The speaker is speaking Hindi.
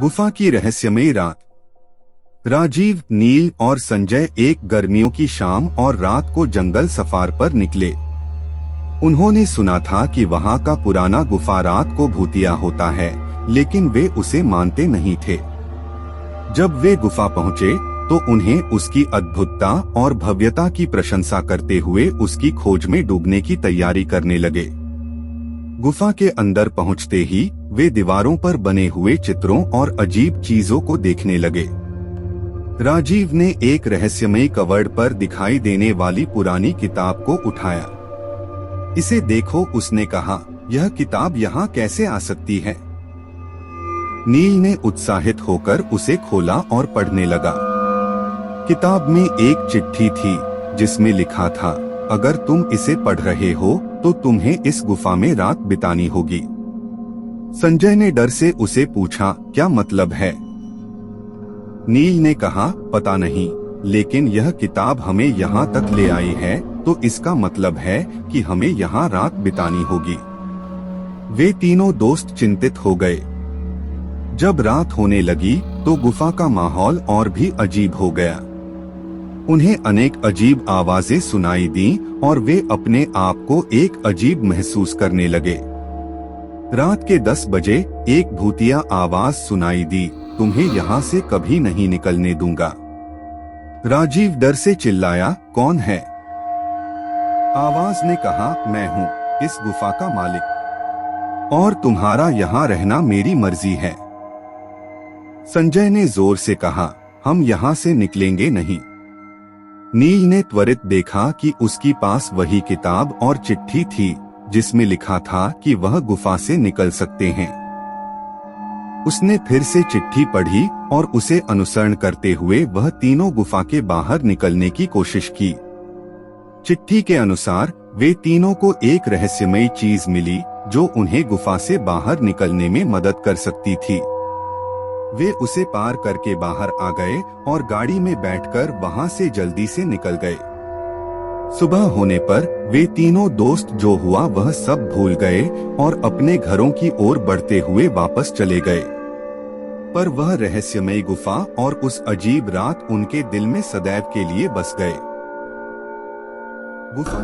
गुफा की रहस्यमयी रात। राजीव, नील और संजय एक गर्मियों की शाम और रात को जंगल सफार पर निकले। उन्होंने सुना था कि वहाँ का पुराना गुफा रात को भूतिया होता है, लेकिन वे उसे मानते नहीं थे। जब वे गुफा पहुँचे तो उन्हें उसकी अद्भुतता और भव्यता की प्रशंसा करते हुए उसकी खोज में डूबने की तैयारी करने लगे। गुफा के अंदर पहुंचते ही वे दीवारों पर बने हुए चित्रों और अजीब चीजों को देखने लगे। राजीव ने एक रहस्यमयी कवर्ड पर दिखाई देने वाली पुरानी किताब को उठाया। इसे देखो, उसने कहा, यह किताब यहाँ कैसे आ सकती है? नील ने उत्साहित होकर उसे खोला और पढ़ने लगा। किताब में एक चिट्ठी थी जिसमें लिखा था, अगर तुम इसे पढ़ रहे हो तो तुम्हें इस गुफा में रात बितानी होगी। संजय ने डर से उसे पूछा, क्या मतलब है? नील ने कहा, पता नहीं, लेकिन यह किताब हमें यहाँ तक ले आई है तो इसका मतलब है कि हमें यहाँ रात बितानी होगी। वे तीनों दोस्त चिंतित हो गए। जब रात होने लगी तो गुफा का माहौल और भी अजीब हो गया। उन्हें अनेक अजीब आवाजें सुनाई दी और वे अपने आप को एक अजीब महसूस करने लगे। रात के 10 बजे एक भूतिया आवाज सुनाई दी, तुम्हें यहाँ से कभी नहीं निकलने दूंगा। राजीव डर से चिल्लाया, कौन है? आवाज ने कहा, मैं हूँ, इस गुफा का मालिक, और तुम्हारा यहाँ रहना मेरी मर्जी है। संजय ने जोर से कहा, हम यहाँ से निकलेंगे नहीं। नील ने त्वरित देखा कि उसके पास वही किताब और चिट्ठी थी जिसमें लिखा था कि वह गुफा से निकल सकते हैं। उसने फिर से चिट्ठी पढ़ी और उसे अनुसरण करते हुए वह तीनों गुफा के बाहर निकलने की कोशिश की। चिट्ठी के अनुसार वे तीनों को एक रहस्यमयी चीज मिली जो उन्हें गुफा से बाहर निकलने में मदद कर सकती थी। वे उसे पार करके बाहर आ गए और गाड़ी में बैठकर वहां से जल्दी से निकल गए। सुबह होने पर वे तीनों दोस्त जो हुआ वह सब भूल गए और अपने घरों की ओर बढ़ते हुए वापस चले गए। पर वह रहस्यमयी गुफा और उस अजीब रात उनके दिल में सदैव के लिए बस गए। गुफा